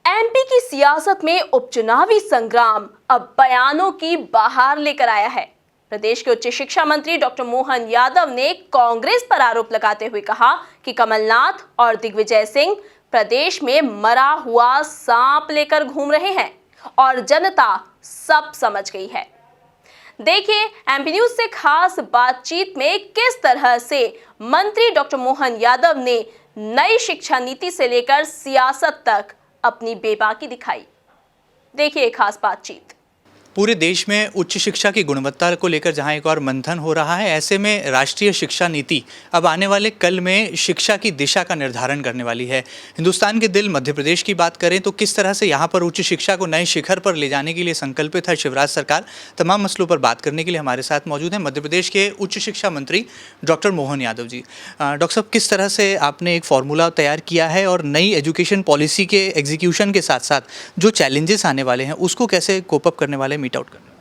MP की सियासत में उपचुनावी संग्राम अब बयानों की बहार लेकर आया है। प्रदेश के उच्च शिक्षा मंत्री डॉक्टर मोहन यादव ने कांग्रेस पर आरोप लगाते हुए कहा कि कमलनाथ और दिग्विजय सिंह प्रदेश में मरा हुआ सांप लेकर घूम रहे हैं और जनता सब समझ गई है। देखिए एमपी न्यूज से खास बातचीत में किस तरह से मंत्री डॉक्टर मोहन यादव ने नई शिक्षा नीति से लेकर सियासत तक अपनी बेबाकी दिखाई। देखिए खास बातचीत। पूरे देश में उच्च शिक्षा की गुणवत्ता को लेकर जहां एक और मंथन हो रहा है, ऐसे में राष्ट्रीय शिक्षा नीति अब आने वाले कल में शिक्षा की दिशा का निर्धारण करने वाली है। हिंदुस्तान के दिल मध्य प्रदेश की बात करें तो किस तरह से यहां पर उच्च शिक्षा को नए शिखर पर ले जाने के लिए संकल्पित है शिवराज सरकार। तमाम मसलों पर बात करने के लिए हमारे साथ मौजूद हैं मध्य प्रदेश के उच्च शिक्षा मंत्री डॉक्टर मोहन यादव जी। डॉक्टर साहब, किस तरह से आपने एक फॉर्मूला तैयार किया है और नई एजुकेशन पॉलिसी के एग्जीक्यूशन के साथ साथ जो चैलेंजेस आने वाले हैं उसको कैसे कोप अप करने वाले मीट आउट करना?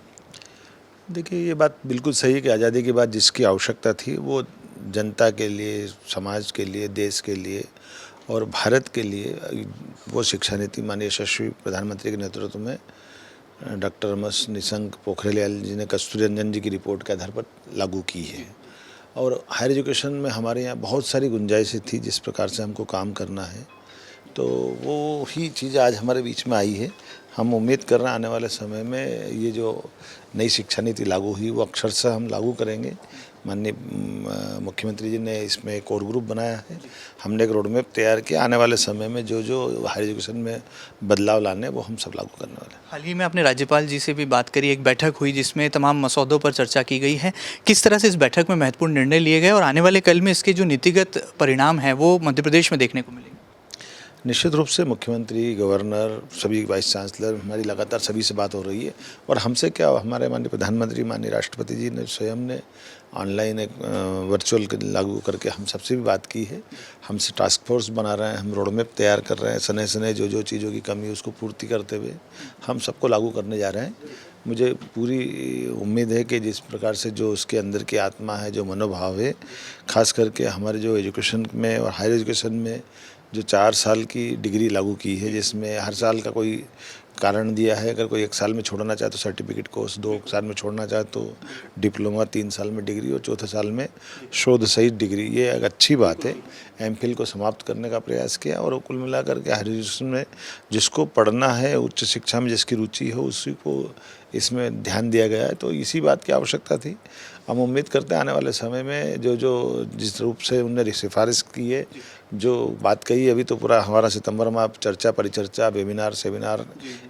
देखिए, ये बात बिल्कुल सही है कि आज़ादी के बाद जिसकी आवश्यकता थी वो जनता के लिए, समाज के लिए, देश के लिए और भारत के लिए वो शिक्षा नीति माननीय यशस्वी प्रधानमंत्री के नेतृत्व में डॉक्टर रमेश निशंक पोखरियाल जी ने कस्तूरी रंजन जी की रिपोर्ट के आधार पर लागू की है। और हायर एजुकेशन में हमारे यहाँ बहुत सारी गुंजाइशें थी जिस प्रकार से हमको काम करना है, तो वो ही चीज़ आज हमारे बीच में आई है। हम उम्मीद कर रहे हैं आने वाले समय में ये जो नई शिक्षा नीति लागू हुई वो अक्षरशः हम लागू करेंगे। माननीय मुख्यमंत्री जी ने इसमें एक और ग्रुप बनाया है, हमने एक रोड मैप तैयार किया। आने वाले समय में जो जो हायर एजुकेशन में बदलाव लाने वो हम सब लागू करने वाले हैं। हाल ही में आपने राज्यपाल जी से भी बात करी, एक बैठक हुई जिसमें तमाम मसौदों पर चर्चा की गई है। किस तरह से इस बैठक में महत्वपूर्ण निर्णय लिए गए और आने वाले कल में इसके जो नीतिगत परिणाम हैं वो मध्य प्रदेश में देखने को मिलेंगे? निश्चित रूप से मुख्यमंत्री, गवर्नर, सभी वाइस चांसलर, हमारी लगातार सभी से बात हो रही है। और हमसे क्या, हमारे माननीय प्रधानमंत्री, माननीय राष्ट्रपति जी ने स्वयं ने ऑनलाइन एक वर्चुअल लागू करके हम सबसे भी बात की है। हमसे टास्क फोर्स बना रहे हैं, हम रोड मैप तैयार कर रहे हैं, सने सने जो जो चीज़ों की कमी है उसको पूर्ति करते हुए हम सबको लागू करने जा रहे हैं। मुझे पूरी उम्मीद है कि जिस प्रकार से जो उसके अंदर की आत्मा है, जो मनोभाव है, खास करके हमारे जो एजुकेशन में और हायर एजुकेशन में जो 4 साल की डिग्री लागू की है, जिसमें हर साल का कोई कारण दिया है। अगर कोई 1 साल में छोड़ना चाहे तो सर्टिफिकेट कोर्स, 2 साल में छोड़ना चाहे तो डिप्लोमा, 3 साल में डिग्री और चौथे साल में शोध सहित डिग्री। ये एक अच्छी बात है। एमफिल को समाप्त करने का प्रयास किया और कुल मिलाकर के हायर एजुकेशन में जिसको पढ़ना है, उच्च शिक्षा में जिसकी रुचि हो, उसी को इसमें ध्यान दिया गया है। तो इसी बात की आवश्यकता थी। हम उम्मीद करते हैं आने वाले समय में जो जिस रूप से उन्होंने सिफारिश की है, जो बात कही है, अभी तो पूरा हमारा सितंबर में चर्चा, परिचर्चा, वेबिनार, सेमिनार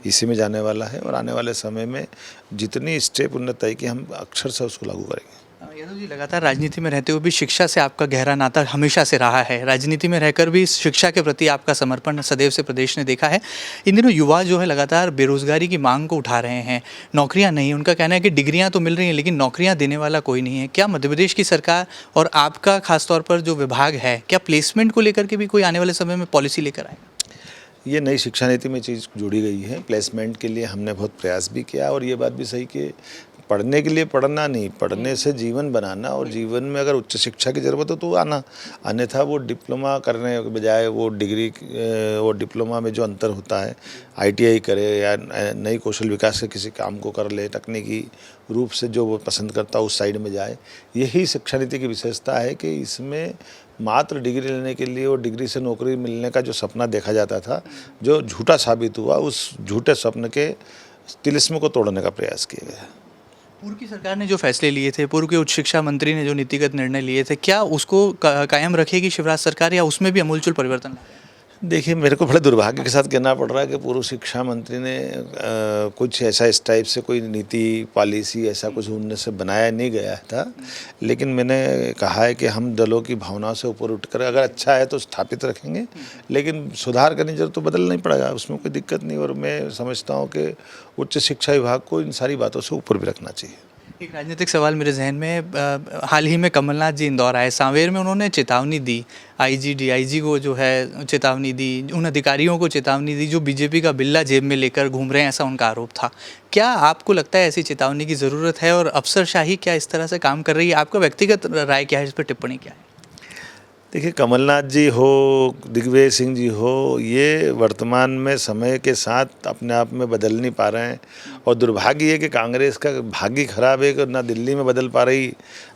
इसी में जाने वाला है। और आने वाले समय में जितनी स्टेप उन्होंने तय की हम अक्षरशः उसको लागू करेंगे। यादव जी, लगातार राजनीति में रहते हुए भी शिक्षा से आपका गहरा नाता हमेशा से रहा है। राजनीति में रहकर भी शिक्षा के प्रति आपका समर्पण सदैव से प्रदेश ने देखा है। इन दिनों युवा जो है लगातार बेरोजगारी की मांग को उठा रहे हैं, नौकरियां नहीं। उनका कहना है कि डिग्रियां तो मिल रही हैं लेकिन नौकरियां देने वाला कोई नहीं है। क्या मध्य प्रदेश की सरकार और आपका खासतौर पर जो विभाग है, क्या प्लेसमेंट को लेकर के भी कोई आने वाले समय में पॉलिसी लेकर आएगा? ये नई शिक्षा नीति में चीज़ जुड़ी गई है। प्लेसमेंट के लिए हमने बहुत प्रयास भी किया और ये बात भी सही कि पढ़ने के लिए पढ़ना नहीं, पढ़ने से जीवन बनाना। और जीवन में अगर उच्च शिक्षा की ज़रूरत हो तो आना, अन्यथा वो डिप्लोमा करने के बजाय वो डिग्री, वो डिप्लोमा में जो अंतर होता है, ITI करे या नई कौशल विकास के किसी काम को कर ले, तकनीकी रूप से जो वो पसंद करता है उस साइड में जाए। यही शिक्षा नीति की विशेषता है कि इसमें मात्र डिग्री लेने के लिए और डिग्री से नौकरी मिलने का जो सपना देखा जाता था, जो झूठा साबित हुआ, उस झूठे स्वप्न के तिलिस्म को तोड़ने का प्रयास किया गया। पूर्व की सरकार ने जो फैसले लिए थे, पूर्व के उच्च शिक्षा मंत्री ने जो नीतिगत निर्णय लिए थे, क्या उसको कायम रखेगी शिवराज सरकार या उसमें भी अमूलचूल परिवर्तन लाएगी? देखिए, मेरे को बड़े दुर्भाग्य के साथ कहना पड़ रहा है कि पूर्व शिक्षा मंत्री ने कुछ ऐसा इस टाइप से कोई नीति, पॉलिसी ऐसा कुछ उनने से बनाया नहीं गया था। लेकिन मैंने कहा है कि हम दलों की भावनाओं से ऊपर उठकर अगर अच्छा है तो स्थापित रखेंगे, लेकिन सुधार करने की जरूरत तो बदलना ही पड़ेगा, उसमें कोई दिक्कत नहीं। और मैं समझता हूँ कि उच्च शिक्षा विभाग को इन सारी बातों से ऊपर भी रखना चाहिए। एक राजनीतिक सवाल मेरे जहन में, हाल ही में कमलनाथ जी इंदौर आए, सांवेर में उन्होंने चेतावनी दी, IG, DIG को जो है चेतावनी दी, उन अधिकारियों को चेतावनी दी जो बीजेपी का बिल्ला जेब में लेकर घूम रहे हैं, ऐसा उनका आरोप था। क्या आपको लगता है ऐसी चेतावनी की ज़रूरत है और अफसरशाही क्या इस तरह से काम कर रही है? आपका व्यक्तिगत राय क्या है, इस पर टिप्पणी क्या है? देखिए, कमलनाथ जी हो, दिग्विजय सिंह जी हो, ये वर्तमान में समय के साथ अपने आप में बदल नहीं पा रहे हैं। और दुर्भाग्य है कि कांग्रेस का भाग्य खराब है कि ना दिल्ली में बदल पा रही,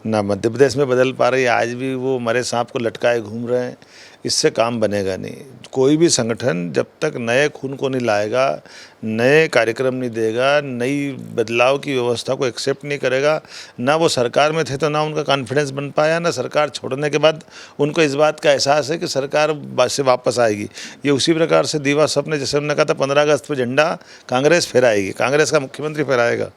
ना मध्य प्रदेश में बदल पा रही। आज भी वो मरे सांप को लटकाए घूम रहे हैं। इससे काम बनेगा नहीं। कोई भी संगठन जब तक नए खून को नहीं लाएगा, नए कार्यक्रम नहीं देगा, नई बदलाव की व्यवस्था को एक्सेप्ट नहीं करेगा, ना वो सरकार में थे तो ना उनका कॉन्फिडेंस बन पाया, ना सरकार छोड़ने के बाद उनको इस बात का एहसास है कि सरकार से वापस आएगी। ये उसी प्रकार से दीवा सपने, जैसे हमने कहा था 15 अगस्त पर झंडा कांग्रेस फहराएगी, कांग्रेस का मुख्यमंत्री फहराएगा।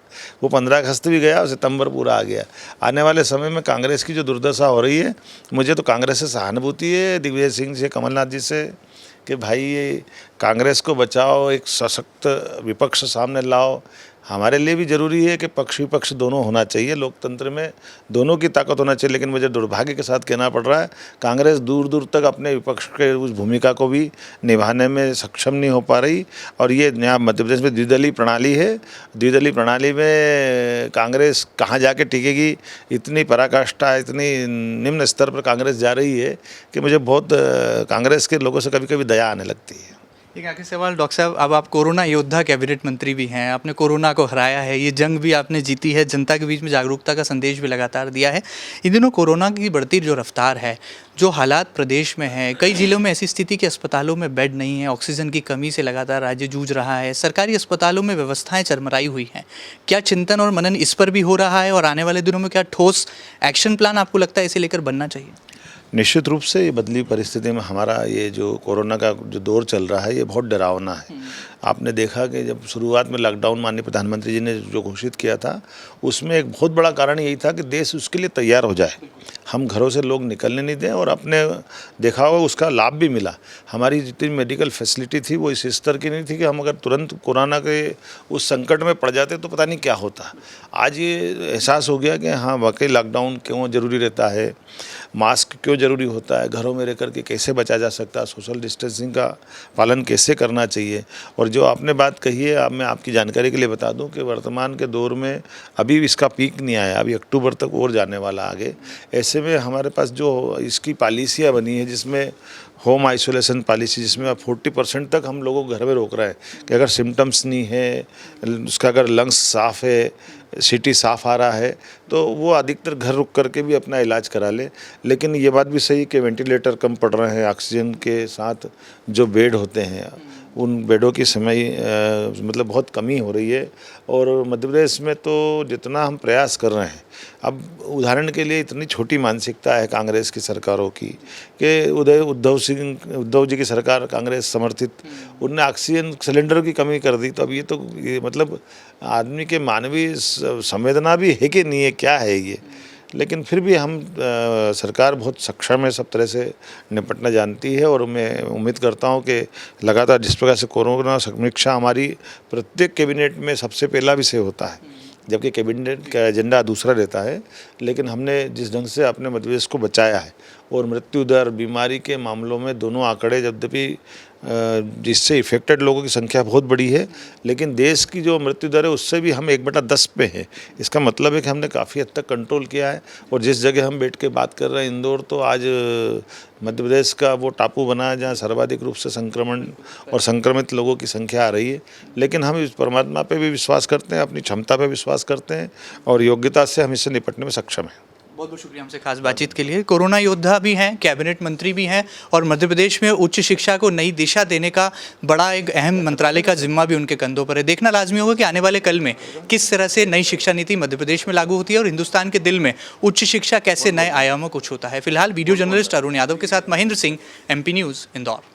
वो 15 अगस्त भी गया और सितंबर पूरा आ गया। आने वाले समय में कांग्रेस की जो दुर्दशा हो रही है, मुझे तो कांग्रेस से सहानुभूति है, दिग्विजय सिंह से, कमलनाथ जी से, कि भाई ये कांग्रेस को बचाओ, एक सशक्त विपक्ष सामने लाओ। हमारे लिए भी ज़रूरी है कि पक्ष विपक्ष दोनों होना चाहिए, लोकतंत्र में दोनों की ताकत होना चाहिए। लेकिन मुझे दुर्भाग्य के साथ कहना पड़ रहा है, कांग्रेस दूर दूर तक अपने विपक्ष के उस भूमिका को भी निभाने में सक्षम नहीं हो पा रही। और ये यहाँ मध्य प्रदेश में द्विदलीय प्रणाली है, द्विदलीय प्रणाली में कांग्रेस कहाँ जाके टिकेगी, इतनी पराकाष्ठा, इतनी निम्न स्तर पर कांग्रेस जा रही है कि मुझे बहुत कांग्रेस के लोगों से कभी कभी दया आने लगती है। एक आखिरी सवाल डॉक्टर साहब, अब आप कोरोना योद्धा कैबिनेट मंत्री भी हैं, आपने कोरोना को हराया है, ये जंग भी आपने जीती है, जनता के बीच में जागरूकता का संदेश भी लगातार दिया है। इन दिनों कोरोना की बढ़ती जो रफ्तार है, जो हालात प्रदेश में है, कई जिलों में ऐसी स्थिति कि अस्पतालों में बेड नहीं है, ऑक्सीजन की कमी से लगातार राज्य जूझ रहा है, सरकारी अस्पतालों में व्यवस्थाएं चरमराई हुई हैं। क्या चिंतन और मनन इस पर भी हो रहा है, और आने वाले दिनों में क्या ठोस एक्शन प्लान आपको लगता है इसे लेकर बनना चाहिए? निश्चित रूप से ये बदली परिस्थिति में हमारा ये जो कोरोना का जो दौर चल रहा है, ये बहुत डरावना है। आपने देखा कि जब शुरुआत में लॉकडाउन माननीय प्रधानमंत्री जी ने जो घोषित किया था, उसमें एक बहुत बड़ा कारण यही था कि देश उसके लिए तैयार हो जाए, हम घरों से लोग निकलने नहीं दें। और आपने देखा होगा उसका लाभ भी मिला। हमारी जितनी मेडिकल फैसिलिटी थी वो इस स्तर की नहीं थी कि हम अगर तुरंत कोरोना के उस संकट में पड़ जाते तो पता नहीं क्या होता। आज ये एहसास हो गया कि हाँ, वाकई लॉकडाउन क्यों ज़रूरी रहता है, मास्क क्यों ज़रूरी होता है, घरों में रह कर के कैसे बचा जा सकता है, सोशल डिस्टेंसिंग का पालन कैसे करना चाहिए। और जो आपने बात कही है, अब मैं आपकी जानकारी के लिए बता दूं कि वर्तमान के दौर में अभी इसका पीक नहीं आया, अभी अक्टूबर तक और जाने वाला आगे। ऐसे में हमारे पास जो इसकी पॉलिसियाँ बनी है, जिसमें होम आइसोलेशन पॉलिसी, जिसमें अब 40% तक हम लोगों को घर में रोक रहे हैं कि अगर सिम्टम्स नहीं है, उसका अगर लंग्स साफ़ है, सीटी साफ़ आ रहा है, तो वो अधिकतर घर रुक करके भी अपना इलाज करा ले। लेकिन ये बात भी सही कि वेंटिलेटर कम पड़ रहे हैं, ऑक्सीजन के साथ जो बेड होते हैं उन बेडों की समय मतलब बहुत कमी हो रही है। और मध्य प्रदेश में तो जितना हम प्रयास कर रहे हैं, अब उदाहरण के लिए इतनी छोटी मानसिकता है कांग्रेस की सरकारों की कि उद्धव जी की सरकार कांग्रेस समर्थित, उनने ऑक्सीजन सिलेंडर की कमी कर दी। तो अब ये मतलब आदमी के मानवीय संवेदना भी है कि नहीं है, क्या है ये। लेकिन फिर भी हम सरकार बहुत सक्षम है, सब तरह से निपटना जानती है। और मैं उम्मीद करता हूं कि लगातार जिस प्रकार से कोरोना समीक्षा हमारी प्रत्येक कैबिनेट में सबसे पहला विषय होता है, जबकि कैबिनेट का एजेंडा दूसरा रहता है, लेकिन हमने जिस ढंग से अपने मध्य प्रदेश को बचाया है, और मृत्यु दर, बीमारी के मामलों में दोनों आंकड़े, यद्यपि जिससे इफेक्टेड लोगों की संख्या बहुत बड़ी है, लेकिन देश की जो मृत्यु दर है उससे भी हम 1/10 पे हैं। इसका मतलब है कि हमने काफ़ी हद तक कंट्रोल किया है। और जिस जगह हम बैठ के बात कर रहे हैं, इंदौर, तो आज मध्य प्रदेश का वो टापू बना है जहाँ सर्वाधिक रूप से संक्रमण और संक्रमित लोगों की संख्या आ रही है। लेकिन हम इस परमात्मा पे भी विश्वास करते हैं, अपनी क्षमता पे विश्वास करते हैं, और योग्यता से हम इससे निपटने में सक्षम हैं। बहुत बहुत शुक्रिया हमसे खास बातचीत के लिए। कोरोना योद्धा भी हैं, कैबिनेट मंत्री भी हैं, और मध्य प्रदेश में उच्च शिक्षा को नई दिशा देने का बड़ा एक अहम मंत्रालय का जिम्मा भी उनके कंधों पर है। देखना लाजमी होगा कि आने वाले कल में किस तरह से नई शिक्षा नीति मध्य प्रदेश में लागू होती है, और हिंदुस्तान के दिल में उच्च शिक्षा कैसे नए आयामों को छूता है। फिलहाल वीडियो जर्नलिस्ट अरुण यादव के साथ महेंद्र सिंह, MP न्यूज़, इंदौर।